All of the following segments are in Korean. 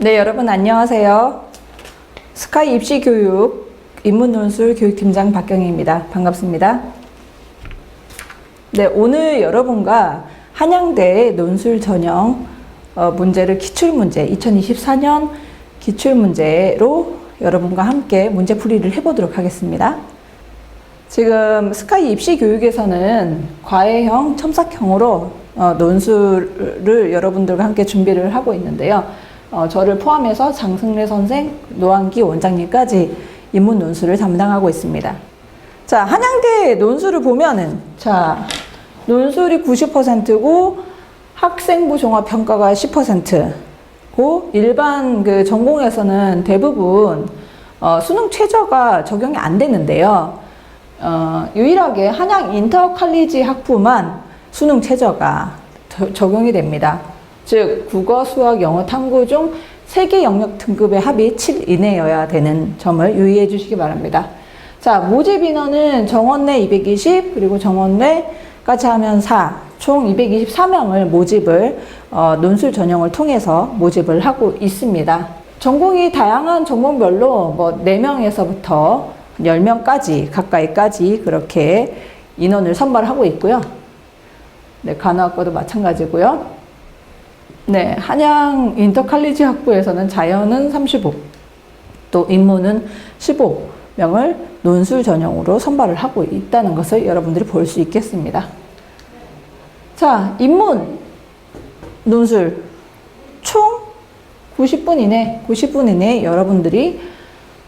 네, 여러분 안녕하세요. 스카이 입시교육 인문논술 교육팀장 박경희입니다. 반갑습니다. 네, 오늘 여러분과 한양대 논술 전형 문제를 기출문제 2024년 기출문제로 여러분과 함께 문제풀이를 해보도록 하겠습니다. 지금 스카이 입시교육에서는 과외형, 첨삭형으로 논술을 여러분들과 함께 준비를 하고 있는데요. 저를 포함해서 장승래 선생, 노한기 원장님까지 인문 논술을 담당하고 있습니다. 자, 한양대 논술을 보면은, 자, 논술이 90%고 학생부 종합평가가 10%고 일반 그 전공에서는 대부분 수능 최저가 적용이 안 되는데요. 유일하게 한양 인터칼리지 학부만 수능 최저가 적용이 됩니다. 즉 국어, 수학, 영어, 탐구 중 3개 영역 등급의 합이 7 이내여야 되는 점을 유의해 주시기 바랍니다. 자, 모집 인원은 정원내 220 그리고 정원외까지 하면 4, 총 224명을 모집을 논술 전형을 통해서 모집을 하고 있습니다. 전공이 다양한 전공별로 뭐 4명에서부터 10명까지 가까이까지 그렇게 인원을 선발하고 있고요. 네, 간호학과도 마찬가지고요. 네, 한양 인터칼리지 학부에서는 자연은 35, 또 인문은 15명을 논술 전형으로 선발을 하고 있다는 것을 여러분들이 볼 수 있겠습니다. 자, 인문 논술 총 90분 이내 여러분들이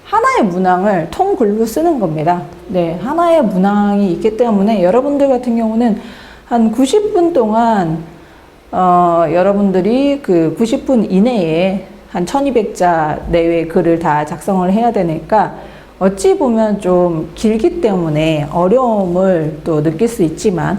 하나의 문항을 통글로 쓰는 겁니다. 네, 하나의 문항이 있기 때문에 여러분들 같은 경우는 한 90분 동안 여러분들이 그 90분 이내에 한 1200자 내외의 글을 다 작성을 해야 되니까 어찌 보면 좀 길기 때문에 어려움을 또 느낄 수 있지만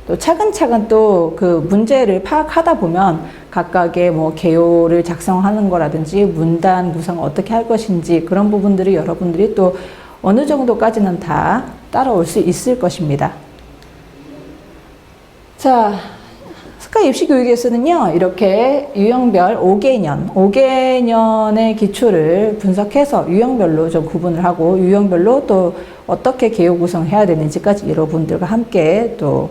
또 차근차근 또 그 문제를 파악하다 보면 각각의 뭐 개요를 작성하는 거라든지 문단 구성을 어떻게 할 것인지 그런 부분들이 여러분들이 또 어느 정도까지는 다 따라올 수 있을 것입니다. 자, 스카이 입시교육에서는요, 이렇게 유형별 5개년의 기초를 분석해서 유형별로 좀 구분을 하고, 유형별로 또 어떻게 개요 구성해야 되는지까지 여러분들과 함께 또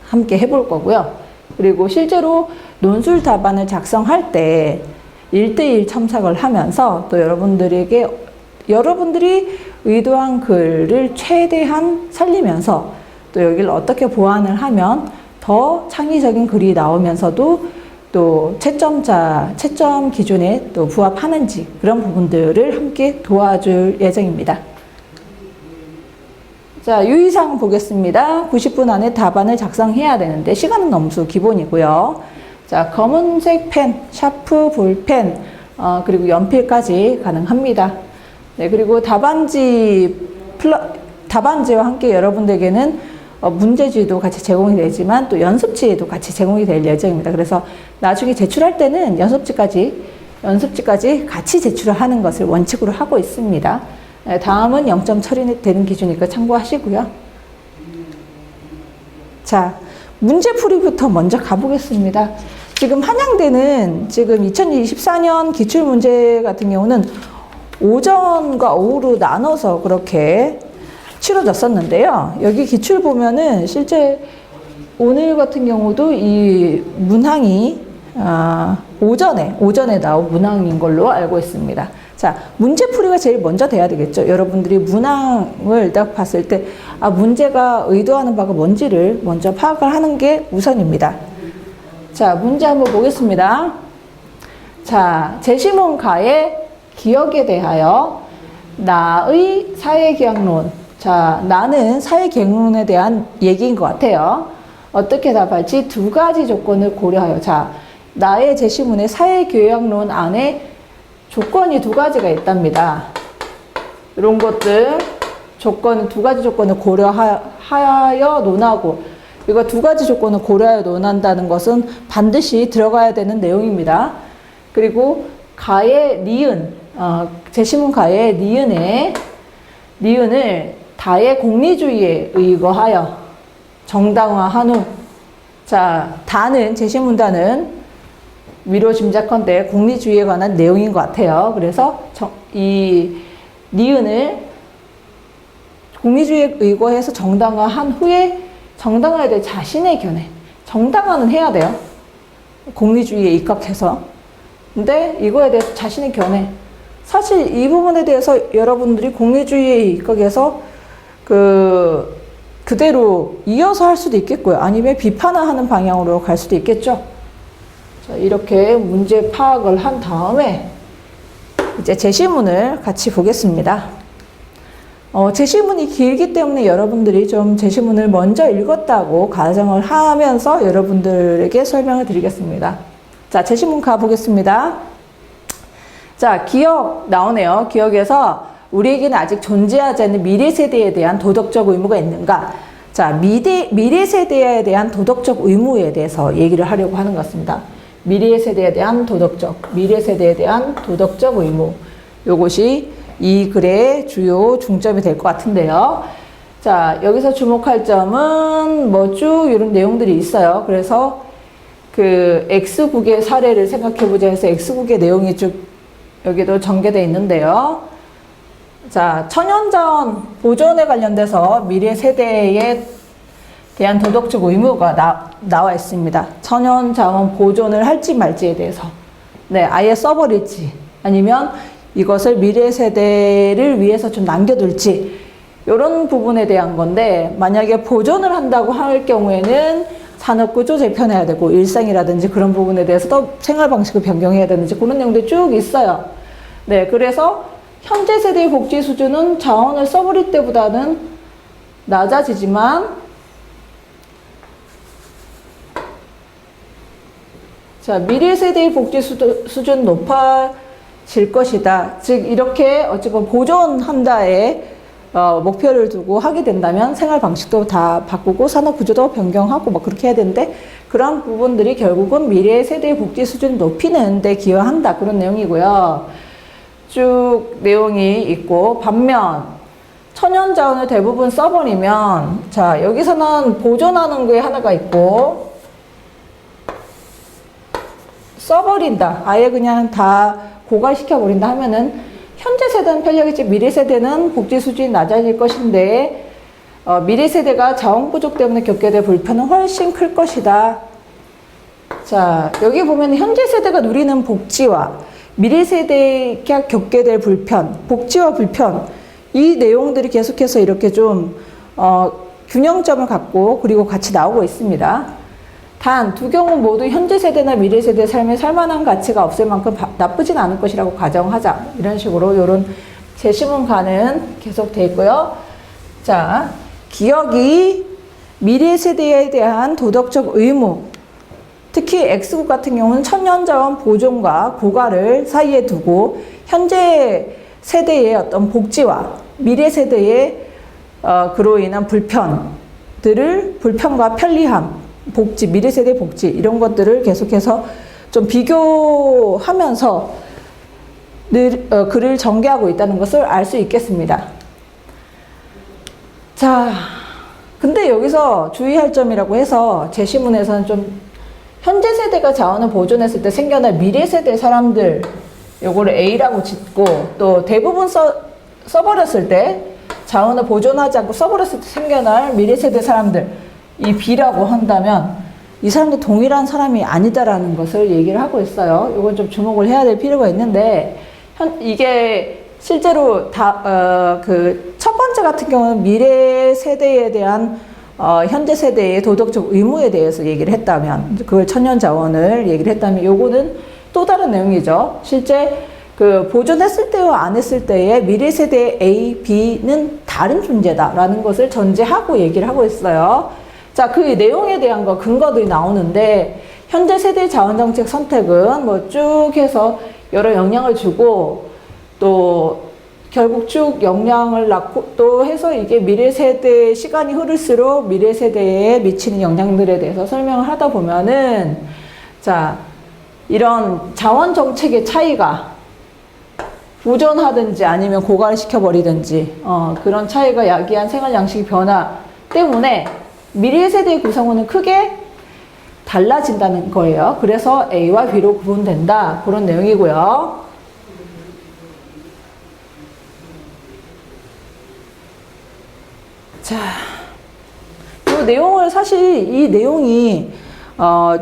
함께 해볼 거고요. 그리고 실제로 논술 답안을 작성할 때 1대1 첨삭을 하면서 또 여러분들이 의도한 글을 최대한 살리면서 또 여기를 어떻게 보완을 하면 더 창의적인 글이 나오면서도 또 채점 기준에 또 부합하는지 그런 부분들을 함께 도와줄 예정입니다. 자, 유의사항 보겠습니다. 90분 안에 답안을 작성해야 되는데 시간은 넘수 기본이고요. 자, 검은색 펜, 샤프, 볼펜, 그리고 연필까지 가능합니다. 네, 그리고 답안지와 함께 여러분들에게는 문제지도 같이 제공이 되지만 또 연습지도 같이 제공이 될 예정입니다. 그래서 나중에 제출할 때는 연습지까지 같이 제출을 하는 것을 원칙으로 하고 있습니다. 다음은 0점 처리되는 기준이니까 참고하시고요. 자, 문제풀이부터 먼저 가보겠습니다. 지금 한양대는 지금 2024년 기출문제 같은 경우는 오전과 오후로 나눠서 그렇게 치러졌었는데요. 여기 기출 보면은 실제 오늘 같은 경우도 이 문항이 오전에 나온 문항인 걸로 알고 있습니다. 자, 문제풀이가 제일 먼저 돼야 되겠죠. 여러분들이 문항을 딱 봤을 때 문제가 의도하는 바가 뭔지를 먼저 파악을 하는 게 우선입니다. 자, 문제 한번 보겠습니다. 자, 제시문 가의 기억에 대하여 나의 사회계약론. 자, 나는 사회계약론에 대한 얘기인 것 같아요. 어떻게 답할지 2가지 조건을 고려하여. 자, 나의 제시문의 사회계약론 안에 조건이 2가지가 있답니다. 이런 것들, 2가지 조건을 고려하여 논하고, 이거 2가지 조건을 고려하여 논한다는 것은 반드시 들어가야 되는 내용입니다. 그리고 가의 니은, 제시문 가의 니은을 다의 공리주의에 의거하여 정당화한 후, 자, 제시문단은 위로 짐작컨대 공리주의에 관한 내용인 것 같아요. 그래서 이 니은을 공리주의에 의거해서 정당화한 후에 정당화에 대해 자신의 견해, 정당화는 해야 돼요. 공리주의에 입각해서. 근데 이거에 대해서 자신의 견해. 사실 이 부분에 대해서 여러분들이 공리주의에 입각해서 그대로 이어서 할 수도 있겠고요. 아니면 비판하는 방향으로 갈 수도 있겠죠. 자, 이렇게 문제 파악을 한 다음에 이제 제시문을 같이 보겠습니다. 제시문이 길기 때문에 여러분들이 좀 제시문을 먼저 읽었다고 가정을 하면서 여러분들에게 설명을 드리겠습니다. 자, 제시문 가보겠습니다. 자, 기억 나오네요. 기억에서 우리에게는 아직 존재하지 않는 미래 세대에 대한 도덕적 의무가 있는가? 자, 미래 세대에 대한 도덕적 의무에 대해서 얘기를 하려고 하는 것 같습니다. 미래 세대에 대한 도덕적 의무. 요것이 이 글의 주요 중점이 될 것 같은데요. 자, 여기서 주목할 점은 뭐 쭉 이런 내용들이 있어요. 그래서 그 X국의 사례를 생각해보자 해서 X국의 내용이 쭉 여기도 전개되어 있는데요. 자, 천연자원 보존에 관련돼서 미래 세대에 대한 도덕적 의무가 나와 있습니다. 천연자원 보존을 할지 말지에 대해서. 네, 아예 써버릴지 아니면 이것을 미래 세대를 위해서 좀 남겨둘지 이런 부분에 대한 건데, 만약에 보존을 한다고 할 경우에는 산업구조 재편해야 되고 일상이라든지 그런 부분에 대해서도 생활 방식을 변경해야 되는지 그런 내용들이 쭉 있어요. 네, 그래서 현재 세대의 복지 수준은 자원을 써버릴 때보다는 낮아지지만, 자, 미래 세대의 복지 수준 높아질 것이다. 즉 이렇게 어찌보면 보존한다에 목표를 두고 하게 된다면 생활 방식도 다 바꾸고 산업 구조도 변경하고 막 그렇게 해야 되는데, 그런 부분들이 결국은 미래 세대의 복지 수준을 높이는 데 기여한다. 그런 내용이고요. 쭉 내용이 있고, 반면 천연 자원을 대부분 써버리면, 자, 여기서는 보존하는 게 하나가 있고, 써버린다. 아예 그냥 다 고갈시켜버린다 하면은 현재 세대는 편리하겠지, 미래 세대는 복지 수준이 낮아질 것인데 미래 세대가 자원 부족 때문에 겪게 될 불편은 훨씬 클 것이다. 자, 여기 보면 현재 세대가 누리는 복지와 미래 세대가 겪게 될 불편, 복지와 불편, 이 내용들이 계속해서 이렇게 좀 균형점을 갖고 그리고 같이 나오고 있습니다. 단 두 경우 모두 현재 세대나 미래 세대의 삶에 살만한 가치가 없을 만큼 나쁘진 않을 것이라고 가정하자. 이런 식으로 이런 제시문가는 계속 돼 있고요. 자, 기억이 미래 세대에 대한 도덕적 의무, 특히 X국 같은 경우는 천연자원 보존과 고갈을 사이에 두고 현재 세대의 어떤 복지와 미래 세대의 그로 인한 불편과 편리함, 복지, 미래 세대 복지 이런 것들을 계속해서 좀 비교하면서 글을 전개하고 있다는 것을 알 수 있겠습니다. 자, 근데 여기서 주의할 점이라고 해서 제시문에서는 좀 현재 세대가 자원을 보존했을 때 생겨날 미래 세대 사람들 요거를 A라고 짓고, 또 대부분 써버렸을 때 자원을 보존하지 않고 써버렸을 때 생겨날 미래 세대 사람들 이 B라고 한다면 이 사람도 동일한 사람이 아니다라는 것을 얘기를 하고 있어요. 이건 좀 주목을 해야 될 필요가 있는데, 이게 실제로 그 첫 번째 같은 경우는 미래 세대에 대한 현재 세대의 도덕적 의무에 대해서 얘기를 했다면, 그걸 천연자원을 얘기를 했다면, 요거는 또 다른 내용이죠. 실제 그 보존했을 때와 안 했을 때의 미래 세대 A, B는 다른 존재다라는 것을 전제하고 얘기를 하고 있어요. 자, 그 내용에 대한 근거들이 나오는데, 현재 세대 자원정책 선택은 뭐 쭉 해서 여러 영향을 주고, 또 결국 쭉 영향을 낳고 또 해서 이게 미래 세대 시간이 흐를수록 미래 세대에 미치는 영향들에 대해서 설명을 하다 보면은, 자, 이런 자원 정책의 차이가 보존하든지 아니면 고갈시켜버리든지 그런 차이가 야기한 생활 양식 변화 때문에 미래 세대의 구성원은 크게 달라진다는 거예요. 그래서 A와 B로 구분된다. 그런 내용이고요. 자, 이 내용을 사실 이 내용이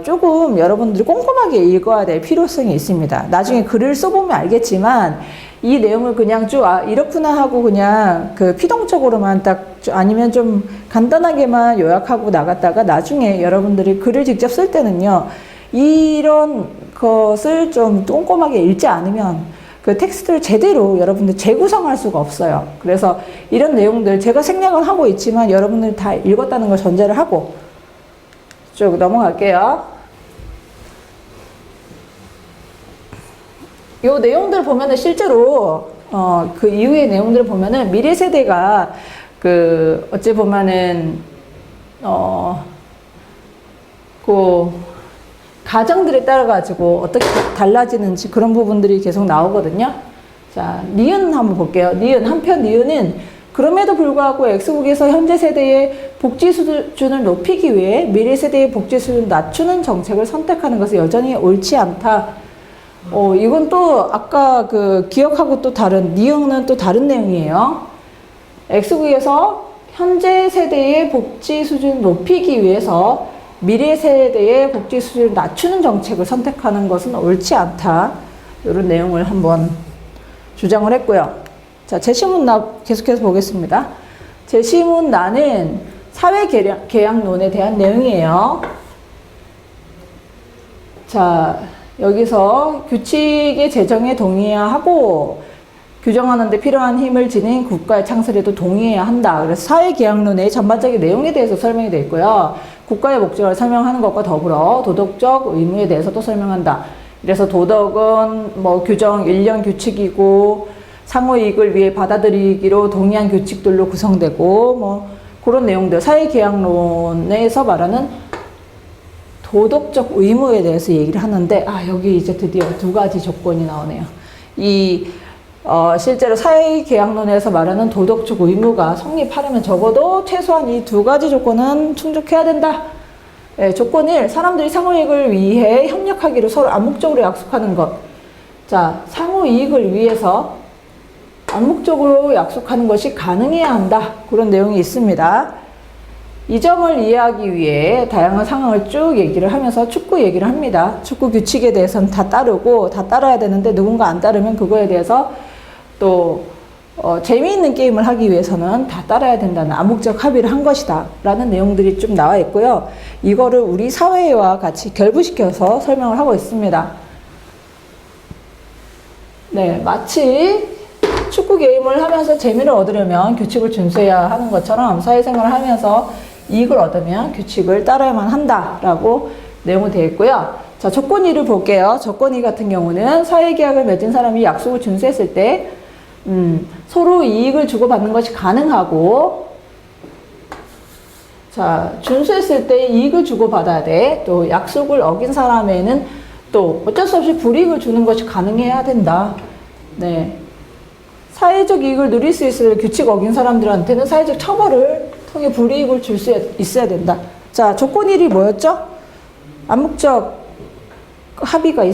조금 여러분들이 꼼꼼하게 읽어야 될 필요성이 있습니다. 나중에 글을 써보면 알겠지만 이 내용을 그냥 쭉 이렇구나 하고 그냥 그 피동적으로만 딱 아니면 좀 간단하게만 요약하고 나갔다가 나중에 여러분들이 글을 직접 쓸 때는요, 이런 것을 좀 꼼꼼하게 읽지 않으면 그 텍스트를 제대로 여러분들 재구성할 수가 없어요. 그래서 이런 내용들 제가 생략을 하고 있지만 여러분들 다 읽었다는 걸 전제를 하고 쭉 넘어갈게요. 이 내용들 보면은 실제로 그 이후의 내용들을 보면은 미래 세대가 그 어찌 보면은 그 가정들에 따라 가지고 어떻게 달라지는지 그런 부분들이 계속 나오거든요. 자, 니은 한번 볼게요. 니은 한편 니은은 그럼에도 불구하고 X국에서 현재 세대의 복지 수준을 높이기 위해 미래 세대의 복지 수준을 낮추는 정책을 선택하는 것은 여전히 옳지 않다. 이건 또 아까 그 기억하고 또 다른 니은은 또 다른 내용이에요. X국에서 현재 세대의 복지 수준을 높이기 위해서 미래 세대의 복지 수준을 낮추는 정책을 선택하는 것은 옳지 않다. 이런 내용을 한번 주장을 했고요. 자, 제시문나 계속해서 보겠습니다. 제시문란은 사회계약론에 대한 내용이에요. 자, 여기서 규칙의 제정에 동의해야 하고 규정하는 데 필요한 힘을 지닌 국가의 창설에도 동의해야 한다. 그래서 사회계약론의 전반적인 내용에 대해서 설명이 되어 있고요. 국가의 목적을 설명하는 것과 더불어 도덕적 의무에 대해서도 설명한다. 그래서 도덕은 뭐 규정, 일련 규칙이고 상호 이익을 위해 받아들이기로 동의한 규칙들로 구성되고 뭐 그런 내용들, 사회계약론에서 말하는 도덕적 의무에 대해서 얘기를 하는데 여기 이제 드디어 두 가지 조건이 나오네요. 실제로 사회계약론에서 말하는 도덕적 의무가 성립하려면 적어도 최소한 이 두 가지 조건은 충족해야 된다. 조건 1, 사람들이 상호이익을 위해 협력하기로 서로 암묵적으로 약속하는 것. 자, 상호이익을 위해서 암묵적으로 약속하는 것이 가능해야 한다. 그런 내용이 있습니다. 이 점을 이해하기 위해 다양한 상황을 쭉 얘기를 하면서 축구 얘기를 합니다. 축구 규칙에 대해서는 다 따르고 다 따라야 되는데 누군가 안 따르면 그거에 대해서 또 재미있는 게임을 하기 위해서는 다 따라야 된다는 암묵적 합의를 한 것이다 라는 내용들이 좀 나와 있고요. 이거를 우리 사회와 같이 결부시켜서 설명을 하고 있습니다. 네, 마치 축구 게임을 하면서 재미를 얻으려면 규칙을 준수해야 하는 것처럼 사회생활을 하면서 이익을 얻으면 규칙을 따라야만 한다라고 내용이 되어 있고요. 자, 조건 2를 볼게요. 조건 2 같은 경우는 사회계약을 맺은 사람이 약속을 준수했을 때 서로 이익을 주고받는 것이 가능하고, 자, 준수했을 때 이익을 주고받아야 돼. 또 약속을 어긴 사람에는 또 어쩔 수 없이 불이익을 주는 것이 가능해야 된다. 네. 사회적 이익을 누릴 수 있을 규칙 어긴 사람들한테는 사회적 처벌을 통해 불이익을 줄 수 있어야 된다. 자, 조건 1이 뭐였죠? 암묵적 합의가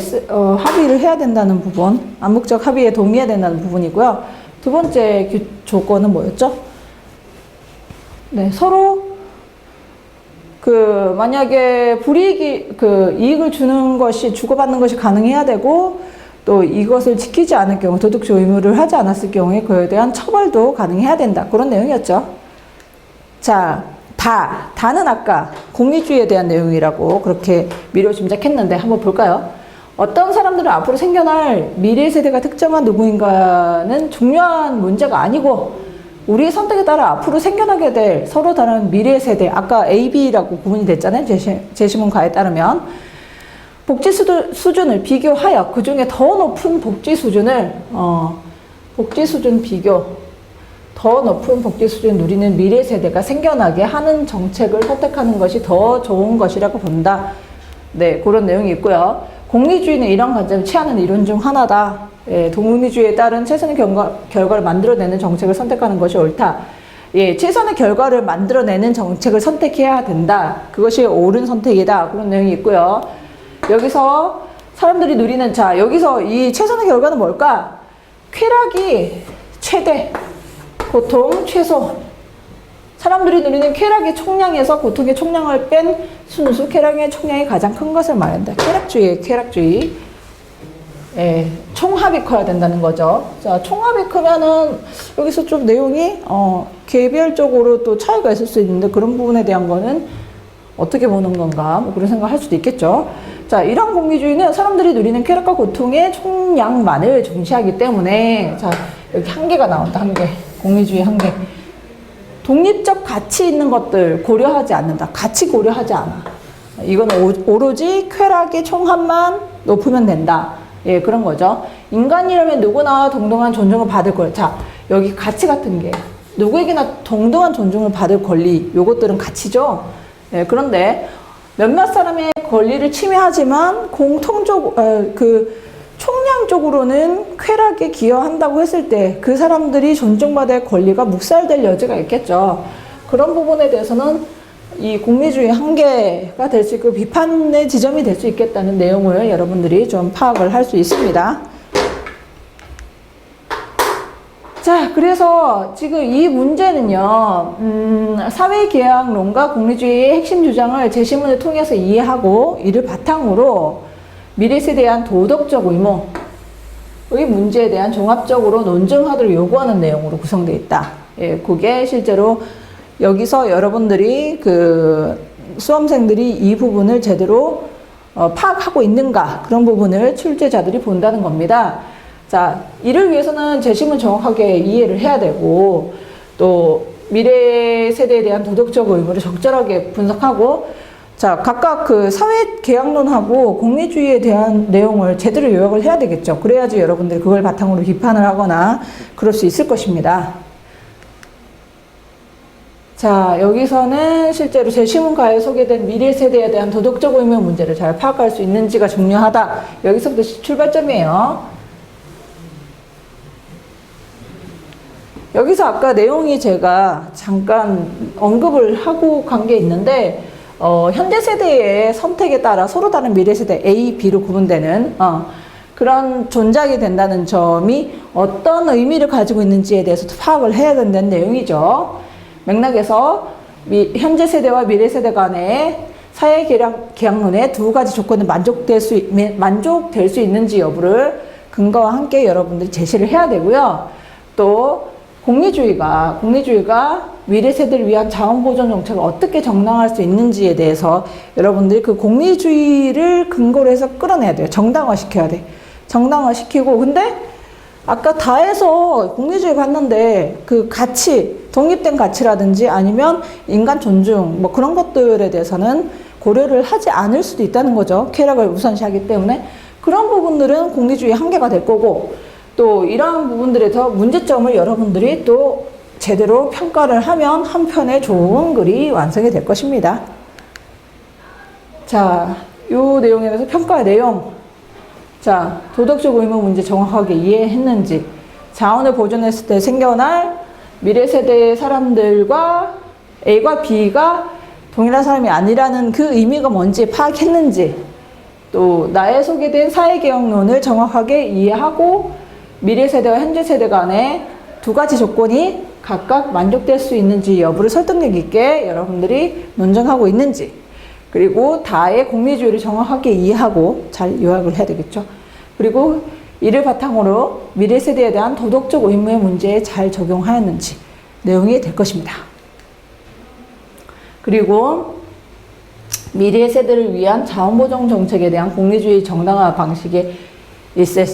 합의를 해야 된다는 부분, 암묵적 합의에 동의해야 된다는 부분이고요. 두 번째 조건은 뭐였죠? 네, 서로 만약에 이익을 주는 것이 주고받는 것이 가능해야 되고 또 이것을 지키지 않을 경우, 도덕적 의무를 하지 않았을 경우에 그에 대한 처벌도 가능해야 된다. 그런 내용이었죠. 자, 다는 아까 공리주의에 대한 내용이라고 그렇게 미뤄 짐작했는데 한번 볼까요? 어떤 사람들은 앞으로 생겨날 미래 세대가 특정한 누구인가는 중요한 문제가 아니고 우리의 선택에 따라 앞으로 생겨나게 될 서로 다른 미래 세대, 아까 A, B라고 구분이 됐잖아요. 제시문가에 따르면 복지 수준을 비교하여 그 중에 더 높은 복지 수준을 더 높은 복지 수준을 누리는 미래 세대가 생겨나게 하는 정책을 선택하는 것이 더 좋은 것이라고 본다. 네, 그런 내용이 있고요. 공리주의는 이런 관점을 취하는 이론 중 하나다. 예, 동리주의에 따른 최선의 결과를 만들어내는 정책을 선택하는 것이 옳다. 예, 최선의 결과를 만들어내는 정책을 선택해야 된다. 그것이 옳은 선택이다. 그런 내용이 있고요. 여기서 사람들이 누리는, 자, 여기서 이 최선의 결과는 뭘까? 쾌락이 최대, 고통 최소. 사람들이 누리는 쾌락의 총량에서 고통의 총량을 뺀 순수 쾌락의 총량이 가장 큰 것을 말한다. 쾌락주의, 쾌락주의. 예, 총합이 커야 된다는 거죠. 자, 총합이 크면은 여기서 좀 내용이 개별적으로 또 차이가 있을 수 있는데 그런 부분에 대한 거는 어떻게 보는 건가 뭐 그런 생각을 할 수도 있겠죠. 자, 이런 공리주의는 사람들이 누리는 쾌락과 고통의 총량만을 중시하기 때문에 자, 여기 한계가 나온다. 한계. 공리주의 한계. 독립적 가치 있는 것들 고려하지 않는다. 가치 고려하지 않아. 이건 오로지 쾌락의 총합만 높으면 된다. 예, 그런 거죠. 인간이라면 누구나 동등한 존중을 받을 걸. 자, 여기 가치 같은 게 누구에게나 동등한 존중을 받을 권리. 요것들은 가치죠. 예, 그런데 몇몇 사람의 권리를 침해하지만 총량적으로는 쾌락에 기여한다고 했을 때 그 사람들이 존중받을 권리가 묵살될 여지가 있겠죠. 그런 부분에 대해서는 이 공리주의 한계가 될 수 있고 비판의 지점이 될 수 있겠다는 내용을 여러분들이 좀 파악을 할 수 있습니다. 자, 그래서 지금 이 문제는요, 사회계약론과 공리주의의 핵심 주장을 제시문을 통해서 이해하고 이를 바탕으로 미래세대에 대한 도덕적 의무의 문제에 대한 종합적으로 논증하도록 요구하는 내용으로 구성되어 있다. 예, 그게 실제로 여기서 여러분들이 수험생들이 이 부분을 제대로 파악하고 있는가 그런 부분을 출제자들이 본다는 겁니다. 자, 이를 위해서는 제시문 정확하게 이해를 해야 되고 또 미래 세대에 대한 도덕적 의무를 적절하게 분석하고 자, 각각 사회계약론하고 공리주의에 대한 내용을 제대로 요약을 해야 되겠죠. 그래야지 여러분들이 그걸 바탕으로 비판을 하거나 그럴 수 있을 것입니다. 자, 여기서는 실제로 제시문가에 소개된 미래 세대에 대한 도덕적 의무 문제를 잘 파악할 수 있는지가 중요하다. 여기서부터 출발점이에요. 여기서 아까 내용이 제가 잠깐 언급을 하고 간 게 있는데 현대 세대의 선택에 따라 서로 다른 미래 세대 A, B로 구분되는 그런 존재하게 된다는 점이 어떤 의미를 가지고 있는지에 대해서 파악을 해야 된다는 내용이죠. 맥락에서 현재 세대와 미래 세대 간의 사회계약론의 두 가지 조건은 만족될 수 있는지 여부를 근거와 함께 여러분들이 제시를 해야 되고요. 또 공리주의가 미래 세대를 위한 자원보존 정책을 어떻게 정당화할 수 있는지에 대해서 여러분들이 그 공리주의를 근거로 해서 끌어내야 돼요. 정당화시켜야 돼. 정당화시키고 근데 아까 다해서 공리주의 봤는데 그 가치, 독립된 가치라든지 아니면 인간 존중 뭐 그런 것들에 대해서는 고려를 하지 않을 수도 있다는 거죠. 쾌락을 우선시하기 때문에 그런 부분들은 공리주의 한계가 될 거고 또 이러한 부분들에서 문제점을 여러분들이 또 제대로 평가를 하면 한편의 좋은 글이 완성이 될 것입니다. 자, 이 내용에 대해서 평가의 내용. 자, 도덕적 의무 문제 정확하게 이해했는지, 자원을 보존했을 때 생겨날 미래 세대의 사람들과 A과 B가 동일한 사람이 아니라는 그 의미가 뭔지 파악했는지, 또 나의 소개된 사회계약론을 정확하게 이해하고 미래 세대와 현재 세대 간의 두 가지 조건이 각각 만족될 수 있는지 여부를 설득력 있게 여러분들이 논증하고 있는지, 그리고 다의 공리주의를 정확하게 이해하고 잘 요약을 해야 되겠죠. 그리고 이를 바탕으로 미래 세대에 대한 도덕적 의무의 문제에 잘 적용하였는지 내용이 될 것입니다. 그리고 미래 세대를 위한 자원보존 정책에 대한 공리주의 정당화 방식에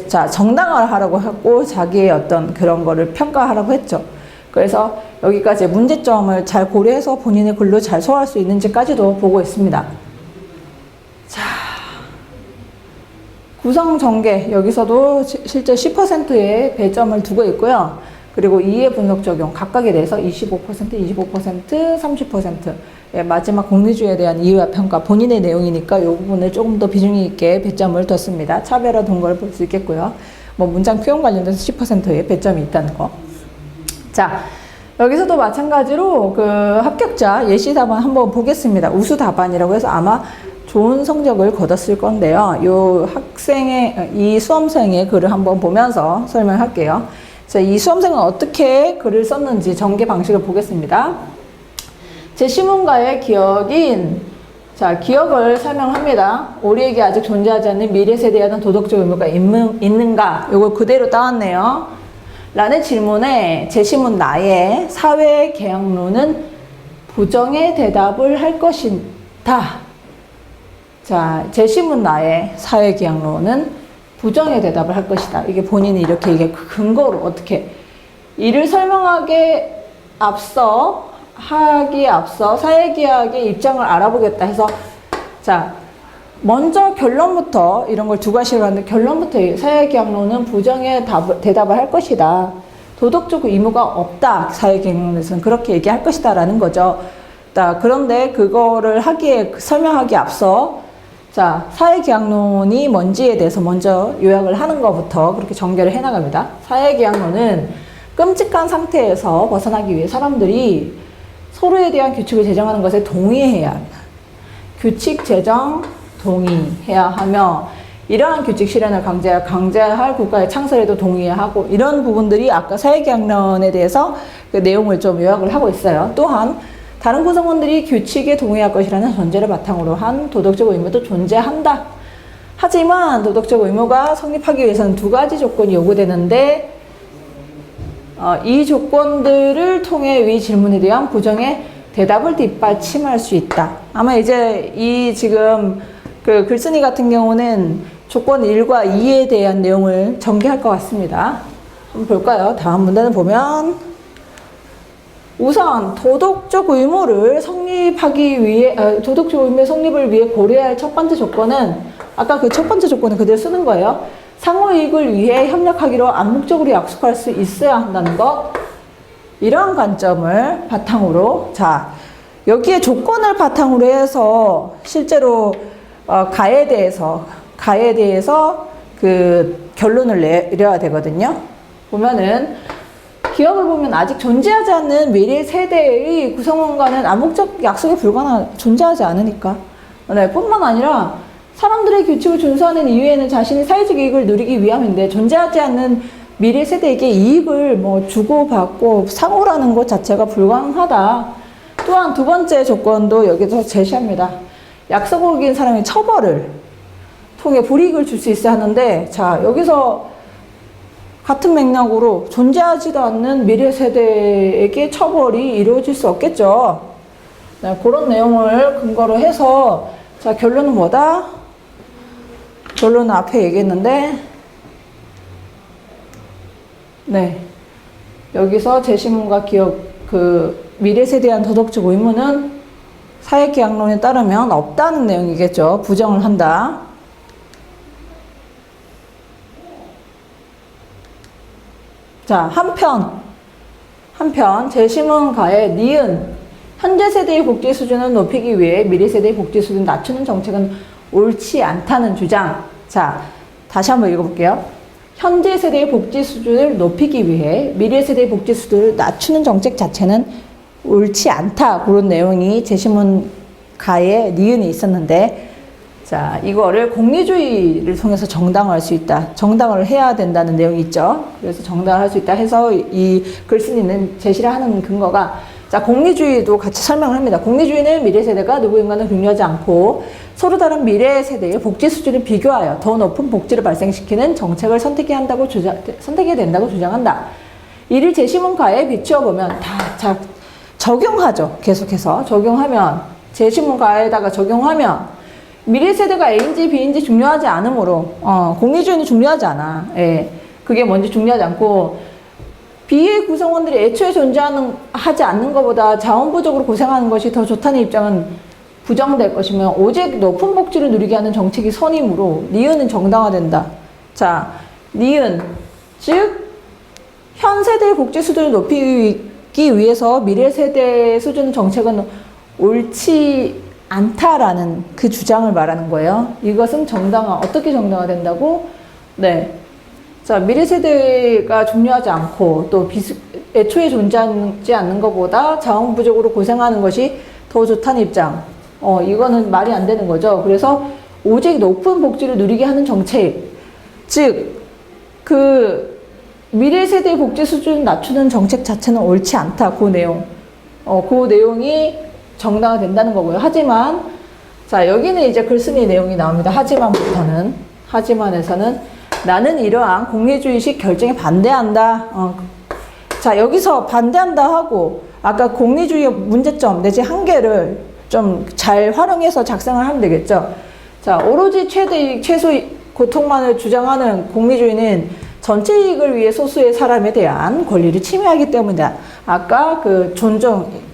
자, 정당화를 하라고 했고 자기의 어떤 그런 거를 평가하라고 했죠. 그래서 여기까지 문제점을 잘 고려해서 본인의 글로 잘 소화할 수 있는지까지도 보고 있습니다. 자, 구성 전개 여기서도 실제 10%의 배점을 두고 있고요. 그리고 이해 분석 적용 각각에 대해서 25%, 30%, 예, 마지막 공리주의에 대한 이해와 평가 본인의 내용이니까 이 부분을 조금 더 비중 있게 배점을 뒀습니다. 차별화 동거를 볼 수 있겠고요. 뭐 문장 표현 관련돼서 10%의 배점이 있다는 거. 자, 여기서도 마찬가지로 그 합격자 예시 답안 한번 보겠습니다. 우수 답안이라고 해서 아마 좋은 성적을 거뒀을 건데요. 요 학생의, 이 수험생의 글을 한번 보면서 설명할게요. 자, 이 수험생은 어떻게 글을 썼는지 전개 방식을 보겠습니다. 제 시문가의 기억인, 자, 기억을 설명합니다. 우리에게 아직 존재하지 않는 미래 세대에 대한 도덕적 의무가 있는가? 요걸 그대로 따왔네요. 라는 질문에 제 시문 나의 사회 계약론은 부정의 대답을 할 것이다. 자, 제 시문 나의 사회 계약론은 부정의 대답을 할 것이다. 이게 본인이 이렇게 이게 근거로 어떻게 이를 설명하기에 앞서 사회계약의 입장을 알아보겠다 해서 자 먼저 결론부터 이런 걸 두 가지로 하는데 결론부터 사회계약론은 부정의 대답을 할 것이다. 도덕적 의무가 없다. 사회계약론에서는 그렇게 얘기할 것이다 라는 거죠. 자, 그런데 그거를 설명하기에 앞서 자 사회계약론이 뭔지에 대해서 먼저 요약을 하는 것부터 그렇게 전개를 해나갑니다. 사회계약론은 끔찍한 상태에서 벗어나기 위해 사람들이 서로에 대한 규칙을 제정하는 것에 동의해야 합니다. 규칙 제정 동의해야 하며 이러한 규칙 실현을 강제할 국가의 창설에도 동의해야 하고 이런 부분들이 아까 사회계약론에 대해서 그 내용을 좀 요약을 하고 있어요. 또한 다른 구성원들이 규칙에 동의할 것이라는 전제를 바탕으로 한 도덕적 의무도 존재한다. 하지만 도덕적 의무가 성립하기 위해서는 두 가지 조건이 요구되는데 이 조건들을 통해 위 질문에 대한 부정의 대답을 뒷받침할 수 있다. 아마 이제 이 지금 그 글쓴이 같은 경우는 조건 1과 2에 대한 내용을 전개할 것 같습니다. 한번 볼까요? 다음 문단을 보면 우선 도덕적 의무의 성립을 위해 고려해야 할 첫 번째 조건은 아까 그 첫 번째 조건을 그대로 쓰는 거예요. 상호 이익을 위해 협력하기로 암묵적으로 약속할 수 있어야 한다는 것. 이러한 관점을 바탕으로 자 여기에 조건을 바탕으로 해서 실제로 가에 대해서 그 결론을 내려야 되거든요. 보면은 기업을 보면 아직 존재하지 않는 미래 세대의 구성원과는 암묵적 약속에 존재하지 않으니까. 네, 뿐만 아니라 사람들의 규칙을 준수하는 이유에는 자신의 사회적 이익을 누리기 위함인데 존재하지 않는 미래 세대에게 이익을 뭐 주고받고 상호라는 것 자체가 불가능하다. 또한 두 번째 조건도 여기서 제시합니다. 약속을 어긴 사람의 처벌을 통해 불이익을 줄 수 있어야 하는데 자 여기서 같은 맥락으로 존재하지도 않는 미래 세대에게 처벌이 이루어질 수 없겠죠. 네, 그런 내용을 근거로 해서 자 결론은 뭐다? 결론은 앞에 얘기했는데 네 여기서 제시문과 기업 그 미래 세대에 대한 도덕적 의무는 사회계약론에 따르면 없다는 내용이겠죠. 부정을 한다. 자, 한편 제시문가의 니은 현재 세대의 복지 수준을 높이기 위해 미래 세대의 복지 수준을 낮추는 정책은 옳지 않다는 주장. 자, 다시 한번 읽어볼게요. 현재 세대의 복지 수준을 높이기 위해 미래 세대의 복지 수준을 낮추는 정책 자체는 옳지 않다. 그런 내용이 제시문가의 니은이 있었는데 자, 이거를 공리주의를 통해서 정당화할 수 있다. 정당화를 해야 된다는 내용이 있죠. 그래서 정당화할 수 있다 해서 이 글쓴이는 제시를 하는 근거가 자, 공리주의도 같이 설명을 합니다. 공리주의는 미래 세대가 누구 인간을 격려하지 않고 서로 다른 미래 세대의 복지 수준을 비교하여 더 높은 복지를 발생시키는 정책을 선택해야 된다고 주장한다. 이를 제시문가에 비추어 보면 다 적용하죠. 계속해서 적용하면 제시문가에다가 적용하면 미래 세대가 A인지 B인지 중요하지 않으므로 공리주의는 중요하지 않아. 예. 그게 뭔지 중요하지 않고 B의 구성원들이 애초에 존재하지 않는 것보다 자원 부족으로 고생하는 것이 더 좋다는 입장은 부정될 것이며 오직 높은 복지를 누리게 하는 정책이 선이므로 니은은 정당화된다. 자, 니은 즉 현 세대의 복지 수준을 높이기 위해서 미래 세대 수준 정책은 옳지 않다라는 그 주장을 말하는 거예요. 이것은 어떻게 정당화된다고? 네. 자, 미래 세대가 중요하지 않고 또 애초에 존재하지 않는 것보다 자원 부족으로 고생하는 것이 더 좋다는 입장. 이거는 말이 안 되는 거죠. 그래서 오직 높은 복지를 누리게 하는 정책. 즉, 미래 세대의 복지 수준을 낮추는 정책 자체는 옳지 않다. 그 내용. 그 내용이 정당화된다는 거고요. 하지만, 자, 여기는 이제 글쓴이 내용이 나옵니다. 하지만에서는 나는 이러한 공리주의식 결정에 반대한다. 자, 여기서 반대한다 하고, 아까 공리주의의 문제점 내지 한계를 좀 잘 활용해서 작성을 하면 되겠죠. 자, 오로지 최대이익, 최소 고통만을 주장하는 공리주의는 전체 이익을 위해 소수의 사람에 대한 권리를 침해하기 때문이다. 아까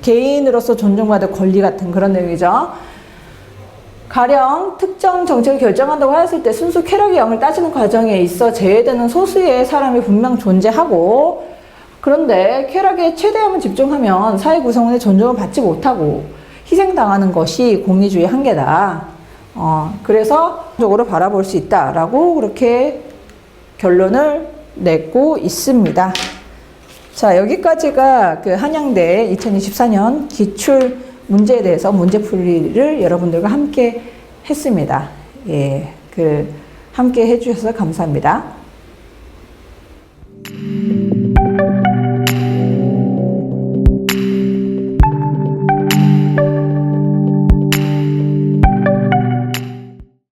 개인으로서 존중받을 권리 같은 그런 내용이죠. 가령 특정 정책을 결정한다고 하였을 때 순수 쾌락의 영을 따지는 과정에 있어 제외되는 소수의 사람이 분명 존재하고, 그런데 쾌락에 최대함을 집중하면 사회 구성원의 존중을 받지 못하고 희생당하는 것이 공리주의 한계다. 그래서 적으로 바라볼 수 있다라고 그렇게 결론을 내고 있습니다. 자, 여기까지가 한양대 2024년 기출 문제에 대해서 문제풀이를 여러분들과 함께 했습니다. 예, 함께 해주셔서 감사합니다.